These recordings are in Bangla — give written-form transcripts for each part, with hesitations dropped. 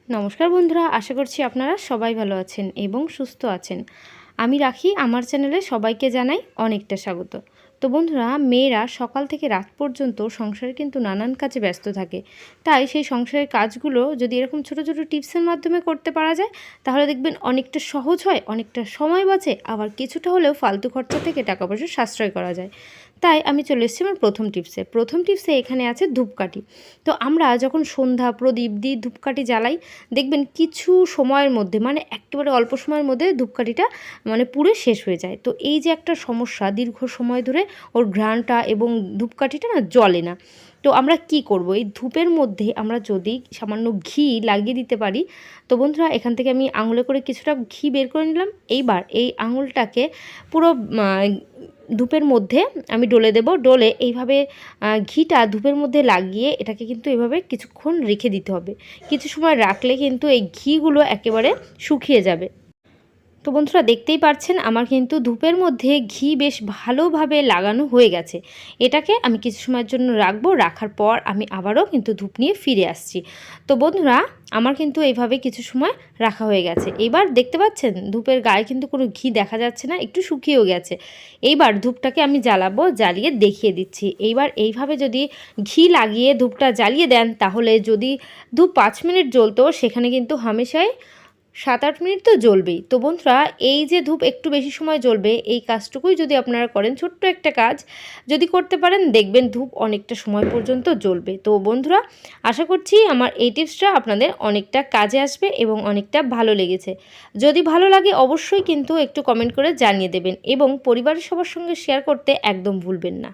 নমস্কার বন্ধুরা, আশা করছি আপনারা সবাই ভালো আছেন এবং সুস্থ আছেন। আমি রাখি, আমার চ্যানেলে সবাইকে জানাই অনেকটা স্বাগত। তো বন্ধুরা, মেয়েরা সকাল থেকে রাত পর্যন্ত সংসারে কিন্তু নানান কাজে ব্যস্ত থাকে। তাই সেই সংসারের কাজগুলো যদি এরকম ছোট ছোট টিপসের মাধ্যমে করতে পারা যায়, তাহলে দেখবেন অনেকটা সহজ হয়, অনেকটা সময় বাঁচে, আবার কিছুটা হলেও ফালতু খরচা থেকে টাকা পয়সা সাশ্রয় করা যায়। তাই আমি চলে এসেছি আমার প্রথম টিপসে এখানে আছে ধূপকাঠি। তো আমরা যখন সন্ধ্যা প্রদীপ দিয়ে ধূপকাঠি জ্বালাই, দেখবেন কিছু সময়ের মধ্যে, মানে একেবারে অল্প সময়ের মধ্যে ধূপকাঠিটা পুড়ে শেষ হয়ে যায়। তো এই যে একটা সমস্যা, দীর্ঘ সময় ধরে ওর ঘ্রাণটা এবং ধূপকাঠিটা না জ্বলে না। তো আমরা কি করব, এই ধূপের মধ্যে আমরা যদি সামান্য ঘি লাগিয়ে দিতে পারি। তো বন্ধুরা, এখান থেকে আমি আঙুলে করে কিছুটা ঘি বের করে নিলাম। এইবার এই আঙুলটাকে পুরো ধূপের মধ্যে আমি ডলে দেব। ডলে এইভাবে ঘিটা ধূপের মধ্যে লাগিয়ে এটাকে কিন্তু এভাবে কিছুক্ষণ রেখে দিতে হবে। কিছু সময় রাখলে কিন্তু এই ঘিগুলো একেবারে শুকিয়ে যাবে। তো বন্ধুরা, দেখতেই পাচ্ছেন আমার কিন্তু ধূপের মধ্যে ঘি বেশ ভালোভাবে লাগানো হয়ে গেছে। এটাকে আমি কিছু সময়ের জন্য রাখবো। রাখার পর আমি আবারও কিন্তু ধূপ নিয়ে ফিরে আসছি। তো বন্ধুরা, আমার কিন্তু এইভাবে কিছু সময় রাখা হয়ে গেছে। এইবার দেখতে পাচ্ছেন ধূপের গায়ে কিন্তু কোনো ঘি দেখা যাচ্ছে না, একটু শুকিয়েও গেছে। এইবার ধূপটাকে আমি জ্বালাবো, জ্বালিয়ে দেখিয়ে দিচ্ছি। এইবার এইভাবে যদি ঘি লাগিয়ে ধূপটা জ্বালিয়ে দেন, তাহলে যদি ধূপ 5 মিনিট জ্বলতো, সেখানে কিন্তু হামেশাই 7-8 মিনিট তো জ্বলবেই। তো বন্ধুরা, এই যে ধূপ একটু বেশি সময় জ্বলবে, এই কাজটুকুই যদি আপনারা করেন, ছোট্ট একটা কাজ যদি করতে পারেন, দেখবেন ধূপ অনেকটা সময় পর্যন্ত জ্বলবে। তো বন্ধুরা, আশা করছি আমার এই টিপসটা আপনাদের অনেকটা কাজে আসবে এবং অনেকটা ভালো লেগেছে। যদি ভালো লাগে অবশ্যই কিন্তু একটু কমেন্ট করে জানিয়ে দেবেন এবং পরিবারের সবার সঙ্গে শেয়ার করতে একদম ভুলবেন না।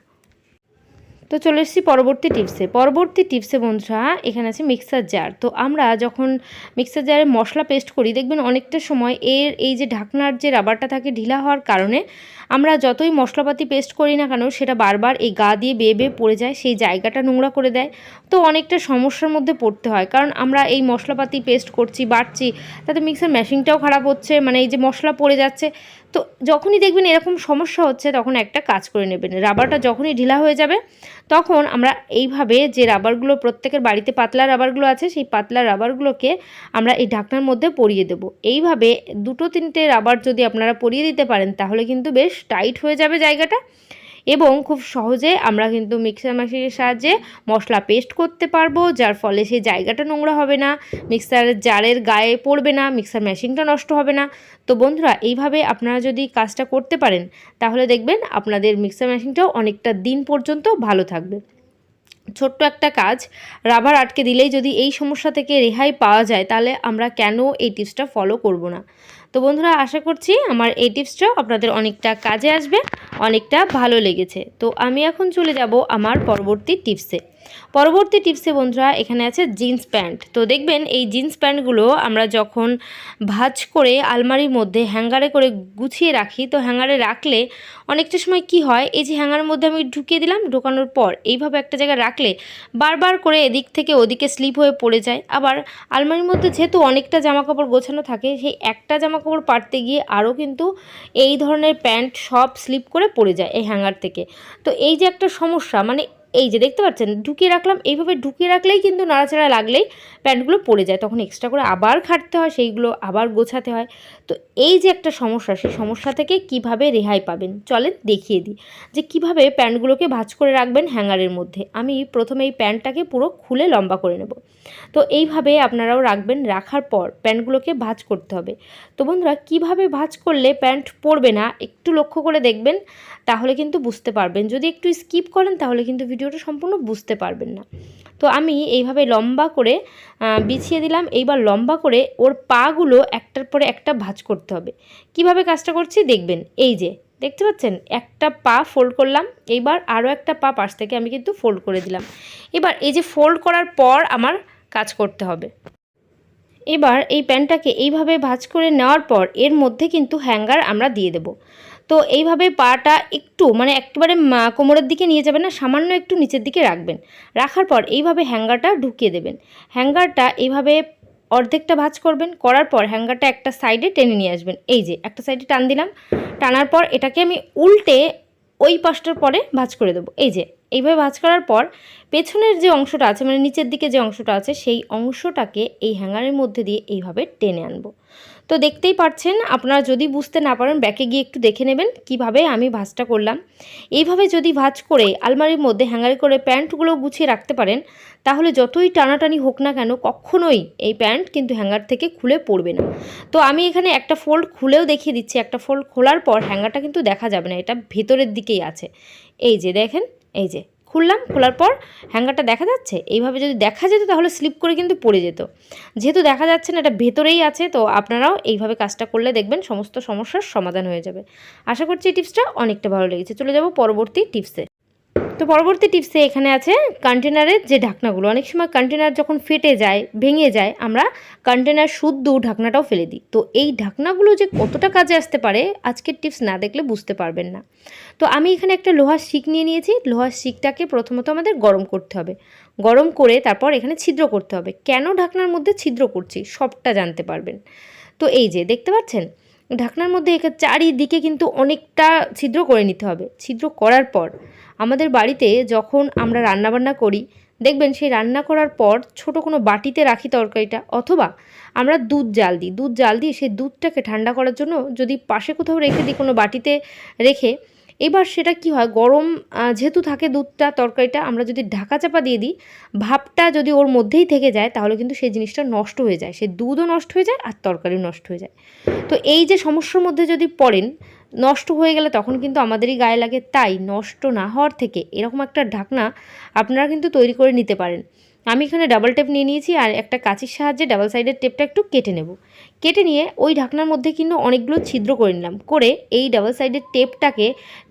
তো চলে এসেছি পরবর্তী টিপসে বন্ধুরা, এখানে আছে মিক্সার জার। তো আমরা যখন মিক্সার জারে মশলা পেস্ট করি, দেখবেন অনেকটা সময় এই যে ঢাকনার যে রাবারটা থাকে, ঢিলা হওয়ার কারণে আমরা যতই মশলাপাতি পেস্ট করি না কেন, সেটা বারবার এই গা দিয়ে বেয়ে বেয়ে পড়ে যায়, সেই জায়গাটা নোংরা করে দেয়। তো অনেকটা সমস্যার মধ্যে পড়তে হয়, কারণ আমরা এই মশলাপাতি পেস্ট করছি, বাটছি, তাতে মিক্সার মেশিনটাও খারাপ হচ্ছে, মানে এই যে মশলা পড়ে যাচ্ছে। তো যখনই দেখবেন এরকম সমস্যা হচ্ছে, তখন একটা কাজ করে নেবেন। রাবারটা যখনই ঢিলা হয়ে যাবে, তখন আমরা এইভাবে যে রাবারগুলো, প্রত্যেকের বাড়িতে পাতলা রাবারগুলো আছে, সেই পাতলা রাবারগুলোকে আমরা এই ঢাকনার মধ্যে পরিয়ে দেব। এইভাবে 2-3টে রাবার যদি আপনারা পরিয়ে দিতে পারেন, তাহলে কিন্তু বেশ টাইট হয়ে যাবে জায়গাটা এবং খুব সহজে আমরা কিন্তু মিক্সার মেশিনের সাহায্যে মশলা পেস্ট করতে পারবো, যার ফলে সেই জায়গাটা নোংরা হবে না, মিক্সার জারের গায়ে পড়বে না, মিক্সার মেশিনটা নষ্ট হবে না। তো বন্ধুরা, এইভাবে আপনারা যদি কাজটা করতে পারেন, তাহলে দেখবেন আপনাদের মিক্সার মেশিনটাও অনেকটা দিন পর্যন্ত ভালো থাকবে। ছোট্ট একটা কাজ, রাবার আটকে দিলেই যদি এই সমস্যা থেকে রেহাই পাওয়া যায়, তাহলে আমরা কেন এই টিপসটা ফলো করব না। তো বন্ধুরা, আশা করছি আমার এই টিপসটাও আপনাদের অনেকটা কাজে আসবে, অনেকটা ভালো লেগেছে। তো আমি এখন চলে যাব আমার পরবর্তী টিপসে বন্ধুরা, এখানে আছে জিন্স প্যান্ট। তো দেখবেন এই জিন্স প্যান্টগুলো আমরা যখন ভাঁজ করে আলমারির মধ্যে হ্যাঙ্গারে করে গুছিয়ে রাখি, তো হ্যাঙ্গারে রাখলে অনেকটা সময় কি হয়, এই যে হ্যাঙ্গারের মধ্যে আমি ঢুকিয়ে দিলাম, ঢোকানোর পর এইভাবে একটা জায়গায় রাখলে বারবার করে এদিক থেকে ওদিকে স্লিপ হয়ে পড়ে যায়। আবার আলমারির মধ্যে যেহেতু অনেকটা জামাকাপড় গোছানো থাকে, সেই একটা জামাকাপড় পাড়তে গিয়ে আরও কিন্তু এই ধরনের প্যান্ট সব স্লিপ করে পড়ে যায় এই হ্যাঙ্গার থেকে। তো এই যে একটা সমস্যা, মানে এই যে দেখতে পাচ্ছেন ঢুকিয়ে রাখলাম, এইভাবে ঢুকিয়ে রাখলেই কিন্তু নাড়াচাড়া লাগলেই প্যান্টগুলো পড়ে যায়, তখন এক্সট্রা করে আবার খাটতে হয়, সেইগুলো আবার গোছাতে হয়। তো এই যে একটা সমস্যা, সেই সমস্যা থেকে কিভাবে রেহাই পাবেন, চলেন দেখিয়ে দিই যে কিভাবে প্যান্টগুলোকে ভাঁজ করে রাখবেন হ্যাঙ্গারের মধ্যে। আমি প্রথমে এই প্যান্টটাকে পুরো খুলে লম্বা করে নেব। তো এইভাবে আপনারাও রাখবেন। রাখার পর প্যান্টগুলোকে ভাঁজ করতে হবে। তো বন্ধুরা, কিভাবে ভাঁজ করলে প্যান্ট পরবে না একটু লক্ষ্য করে দেখবেন, তাহলে কিন্তু বুঝতে পারবেন। যদি একটু স্কিপ করেন, তাহলে কিন্তু ভিডিওটা সম্পূর্ণ বুঝতে পারবেন না। তো আমি এইভাবে লম্বা করে বিছিয়ে দিলাম। এইবার লম্বা করে ওর পাগুলো একটার পরে একটা ভাঁজ করতে হবে। কিভাবে কাজটা করছি দেখবেন। এই যে দেখতে পাচ্ছেন, একটা পা ফোল্ড করলাম, এইবার আরও একটা পা পাশ থেকে আমি কিন্তু ফোল্ড করে দিলাম। এবার এই যে ফোল্ড করার পর আমার কাজ করতে হবে। এবার এই প্যান্টটাকে এইভাবে ভাঁজ করে নেওয়ার পর এর মধ্যে কিন্তু হ্যাঙ্গার আমরা দিয়ে দেব। তো এইভাবে পাটা একটু, মানে একেবারে কোমরের দিকে নিয়ে যাবেন না, সামান্য একটু নিচের দিকে রাখবেন। রাখার পর এইভাবে হ্যাঙ্গারটা ঢুকিয়ে দেবেন। হ্যাঙ্গারটা এইভাবে অর্ধেকটা ভাঁজ করবেন, করার পর হ্যাঙ্গারটা একটা সাইডে টেনে নিয়ে আসবেন। এই যে একটা সাইডে টান দিলাম, টানার পর এটাকে আমি উল্টে ওই পাশটার পরে ভাঁজ করে দেবো। এই যে এইভাবে ভাঁজ করার পর পেছনের যে অংশটা আছে মানে নিচের দিকে যে অংশটা আছে সেই অংশটাকে এই হ্যাঙ্গারের মধ্যে দিয়ে এইভাবে টেনে আনবো। তো দেখতেই পাচ্ছেন, আপনারা যদি বুঝতে না পারেন ব্যাকে গিয়ে একটু দেখে নেবেন কিভাবে আমি ভাঁজটা করলাম। এইভাবে যদি ভাঁজ করে আলমারির মধ্যে হ্যাঙ্গারে করে প্যান্টগুলো গুছিয়ে রাখতে পারেন, তাহলে যতই টানাটানি হোক না কেন কখনোই এই প্যান্ট কিন্তু হ্যাঙ্গার থেকে খুলে পড়বে না। তো আমি এখানে একটা ফোল্ড খুলেও দেখিয়ে দিচ্ছি। একটা ফোল্ড খোলার পর হ্যাঙ্গারটা কিন্তু দেখা যাবে না, এটা ভেতরের দিকেই আছে। এই যে দেখেন, এই যে খুললাম, খোলার পর হ্যাঙ্গারটা দেখা যাচ্ছে। এইভাবে যদি দেখা যেত তাহলে স্লিপ করে কিন্তু পড়ে যেত। যেহেতু দেখা যাচ্ছে না, এটা ভেতরেই আছে, তো আপনারাও এইভাবে কাজটা করলে দেখবেন সমস্ত সমস্যার সমাধান হয়ে যাবে। আশা করছি এই টিপসটা অনেকটা ভালো লেগেছে। চলে যাব পরবর্তী টিপসে। তো পরবর্তী টিপসে এখানে আছে কন্টেনারের যে ঢাকনাগুলো। অনেক সময় কন্টেনার যখন ফেটে যায়, ভেঙে যায়, আমরা কন্টেনার শুদ্ধ ঢাকনাটাও ফেলে দিই। তো এই ঢাকনাগুলো যে কতটা কাজে আসতে পারে আজকের টিপস না দেখলে বুঝতে পারবেন না। তো আমি এখানে একটা লোহার শিক নিয়ে নিয়েছি। লোহার শিকটাকে প্রথমত আমাদের গরম করতে হবে। গরম করে তারপর এখানে ছিদ্র করতে হবে। কেন ঢাকনার মধ্যে ছিদ্র করছি সবটা জানতে পারবেন। তো এই যে দেখতে পাচ্ছেন, ঢাকনার মধ্যে চারিদিকে কিন্তু অনেকটা ছিদ্র করে নিতে হবে। ছিদ্র করার পর আমাদের বাড়িতে যখন আমরা রান্নাবান্না করি, দেখবেন সেই রান্না করার পর ছোট কোনো বাটিতে রাখি তরকারিটা, অথবা আমরা দুধ জাল দিই। দুধ জাল দিয়ে সেই দুধটাকে ঠান্ডা করার জন্য যদি পাশে কোথাও রেখে দিই কোনো বাটিতে রেখে, এবার সেটা কি হয়, গরম যেহেতু থাকে দুধটা, তরকারিটা আমরা যদি ঢাকা চাপা দিয়ে দিই, ভাপটা যদি ওর মধ্যেই থেকে যায় তাহলে কিন্তু সেই জিনিসটা নষ্ট হয়ে যায়। সেই দুধও নষ্ট হয়ে যায় আর তরকারিও নষ্ট হয়ে যায়। তো এই যে সমস্যার মধ্যে যদি পড়েন, নষ্ট হয়ে গেলে তখন কিন্তু আমাদেরই গায়ে লাগে। তাই নষ্ট না হওয়ার থেকে এরকম একটা ঢাকনা আপনারা কিন্তু তৈরি করে নিতে পারেন। আমি এখানে ডাবল টেপ নিয়ে নিয়েছি আর একটা কাঁচির সাহায্যে ডাবল সাইডের টেপটা একটু কেটে নেব। কেটে নিয়ে ওই ঢাকনার মধ্যে কিন্তু অনেকগুলো ছিদ্র করে নিলাম। করে এই ডাবল সাইডের টেপটাকে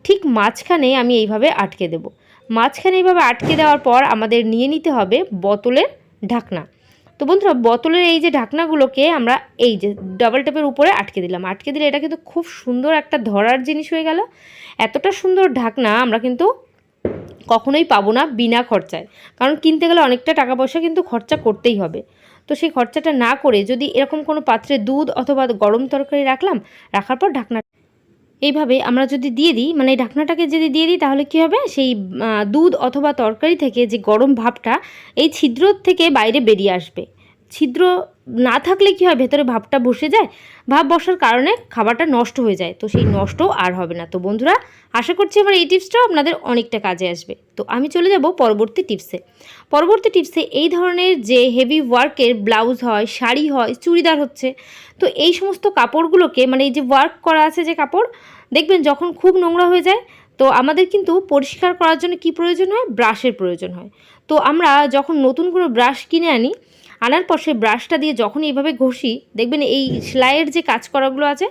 ঠিক মাঝখানে আমি এইভাবে আটকে দেব। মাঝখানে এইভাবে আটকে দেওয়ার পর আমাদের নিয়ে নিতে হবে বোতলের ঢাকনা। তো বন্ধুরা, বোতলের এই যে ঢাকনাগুলোকে আমরা এই যে ডাবল টেপের উপরে আটকে দিলাম। আটকে দিলে এটা কিন্তু খুব সুন্দর একটা ধরার জিনিস হয়ে গেল। এতটা সুন্দর ঢাকনা আমরা কিন্তু কখনোই পাবো না বিনা খরচায়, কারণ কিনতে গেলে অনেকটা টাকা পয়সা কিন্তু খরচা করতেই হবে। তো সেই খরচাটা না করে যদি এরকম কোনো পাত্রে দুধ অথবা গরম তরকারি রাখলাম, রাখার পর ঢাকনা এইভাবে আমরা যদি দিয়ে দিই, মানে এই ঢাকনাটাকে যদি দিয়ে দিই, তাহলে কী হবে, সেই দুধ অথবা তরকারি থেকে যে গরম ভাবটা এই ছিদ্র থেকে বাইরে বেরিয়ে আসবে। ছিদ্র না থাকলে কী হয়, ভেতরে ভাবটা বসে যায়। ভাব বসার কারণে খাবারটা নষ্ট হয়ে যায়। তো সেই নষ্ট আর হবে না। তো বন্ধুরা, আশা করছি আমার এই টিপসটাও আপনাদের অনেকটা কাজে আসবে। তো আমি চলে যাব পরবর্তী টিপসে। পরবর্তী টিপসে এই ধরনের যে হেভি ওয়ার্কের ব্লাউজ হয়, শাড়ি হয়, চুড়িদার হচ্ছে, তো এই সমস্ত কাপড়গুলোকে, মানে এই যে ওয়ার্ক করা আছে যে কাপড়, দেখবেন যখন খুব নোংরা হয়ে যায়, তো আমাদের কিন্তু পরিষ্কার করার জন্য কি প্রয়োজন হয়, ব্রাশের প্রয়োজন হয়। তো আমরা যখন নতুন করে ব্রাশ কিনে আনার পর সেই ব্রাশটা দিয়ে যখন এইভাবে ঘষি, দেখবেন এই সেলাইয়ের যে কাজ করাগুলো আছে,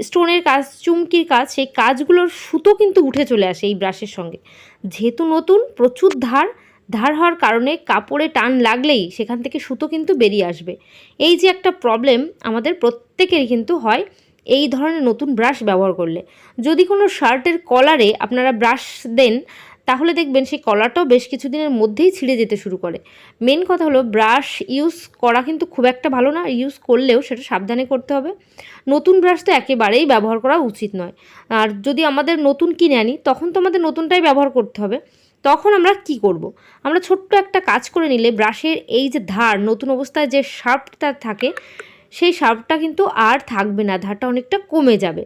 স্টোনের কাজ, চুমকির কাজ, সেই কাজগুলোর সুতো কিন্তু উঠে চলে আসে এই ব্রাশের সঙ্গে। যেহেতু নতুন, প্রচুর ধার হওয়ার কারণে কাপড়ে টান লাগলেই সেখান থেকে সুতো কিন্তু বেরিয়ে আসবে। এই যে একটা প্রবলেম আমাদের প্রত্যেকেরই কিন্তু হয় এই ধরনের নতুন ব্রাশ ব্যবহার করলে। যদি কোনো শার্টের কলারে আপনারা ব্রাশ দেন, তাহলে দেখবেন সেই কলারটাও বেশ কিছুদিনের মধ্যেই ছিঁড়ে যেতে শুরু করে। মেন কথা হলো, ব্রাশ ইউজ করা কিন্তু খুব একটা ভালো না। ইউজ করলেও সেটা সাবধানে করতে হবে। নতুন ব্রাশ তো একেবারেই ব্যবহার করা উচিত নয়। আর যদি আমাদের নতুন কিনে আনি, তখন তো আমাদের নতুনটাই ব্যবহার করতে হবে। তখন আমরা কি করব? আমরা ছোট্ট একটা কাজ করে নিলে ব্রাশের এই যে ধার, নতুন অবস্থায় যে শার্পটা থাকে, সেই শার্পটা কিন্তু আর থাকবে না, ধারটা অনেকটা কমে যাবে।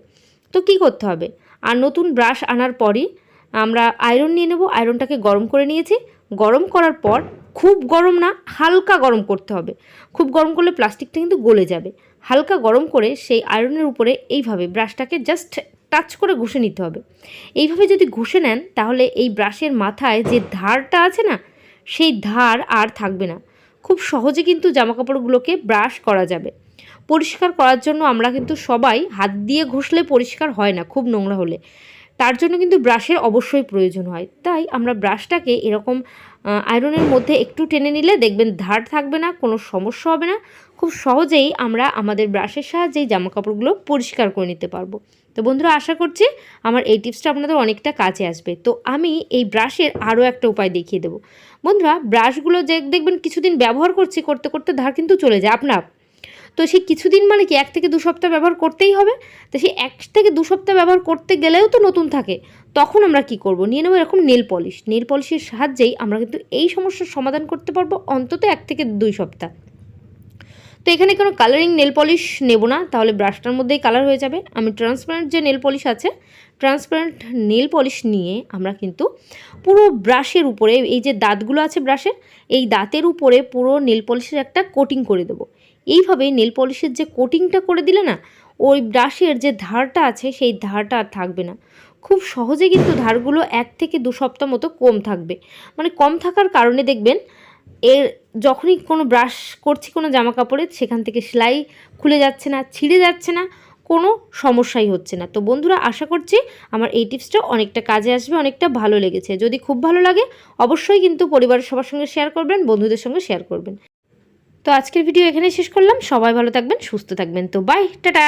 তো কি করতে হবে? আর নতুন ব্রাশ আনার পরই আমরা আয়রন নিয়ে নেব। আয়রনটাকে গরম করে নিয়েছি। গরম করার পর, খুব গরম না, হালকা গরম করতে হবে। খুব গরম করলে প্লাস্টিকটা কিন্তু গলে যাবে। হালকা গরম করে সেই আয়রনের উপরে এইভাবে ব্রাশটাকে জাস্ট টাচ করে ঘষে নিতে হবে। এইভাবে যদি ঘষে নেন, তাহলে এই ব্রাশের মাথায় যে ধারটা আছে না, সেই ধার আর থাকবে না। খুব সহজে কিন্তু জামাকাপড়গুলোকে ব্রাশ করা যাবে। পরিষ্কার করার জন্য আমরা কিন্তু সবাই হাত দিয়ে ঘষলে পরিষ্কার হয় না খুব নোংরা হলে। তার জন্য কিন্তু ব্রাশের অবশ্যই প্রয়োজন হয়। তাই আমরা ব্রাশটাকে এরকম আয়রনের মধ্যে একটু টেনে নিলে দেখবেন ধার থাকবে না, কোনো সমস্যা হবে না। খুব সহজেই আমরা আমাদের ব্রাশের সাহায্যেই জামাকাপড়গুলো পরিষ্কার করে নিতে পারবো। তো বন্ধুরা, আশা করছি আমার এই টিপসটা আপনাদের অনেকটা কাজে আসবে। তো আমি এই ব্রাশের আরও একটা উপায় দেখিয়ে দেবো। বন্ধুরা, ব্রাশগুলো যে দেখবেন কিছুদিন ব্যবহার করতে করতে ধার কিন্তু চলে যায় আপনা। তো সেই কিছুদিন মানে কি 1 থেকে 2 সপ্তাহ ব্যবহার করতেই হবে। তো সেই 1 থেকে 2 সপ্তাহ ব্যবহার করতে গেলেও তো নতুন থাকে। তখন আমরা কি করব, নিয়ে নেব এরকম নেল পলিশ। নেল পলিশের সাহায্যেই আমরা কিন্তু এই সমস্যার সমাধান করতে পারবো অন্তত 1 থেকে 2 সপ্তাহ। তো এখানে কোনো কালারিং নেল পলিশ নেব না, তাহলে ব্রাশটার মধ্যেই কালার হয়ে যাবে। আমি ট্রান্সপারেন্ট যে নেল পলিশ আছে, ট্রান্সপারেন্ট নেল পলিশ নিয়ে আমরা কিন্তু পুরো ব্রাশের উপরে, এই যে দাঁতগুলো আছে ব্রাশের, এই দাঁতের উপরে পুরো নেল পলিশের একটা কোটিং করে দেবো। এইভাবে নেল পলিশের যে কোটিংটা করে দিলে না, ওই ব্রাশের যে ধারটা আছে সেই ধারটা আর থাকবে না। খুব সহজে কিন্তু ধারগুলো 1 থেকে 2 সপ্তাহ মতো কম থাকবে। মানে কম থাকার কারণে দেখবেন এর যখনই কোনো ব্রাশ করছি কোনো জামা কাপড়ে, সেখান থেকে সেলাই খুলে যাচ্ছে না, ছিঁড়ে যাচ্ছে না, কোনো সমস্যাই হচ্ছে না। তো বন্ধুরা, আশা করছি আমার এই টিপসটা অনেকটা কাজে আসবে, অনেকটা ভালো লেগেছে। যদি খুব ভালো লাগে অবশ্যই কিন্তু পরিবারের সবার সঙ্গে শেয়ার করবেন, বন্ধুদের সঙ্গে শেয়ার করবেন। তো আজকের ভিডিও এখানেই শেষ করলাম। সবাই ভালো থাকবেন, সুস্থ থাকবেন। তো বাই, টাটা।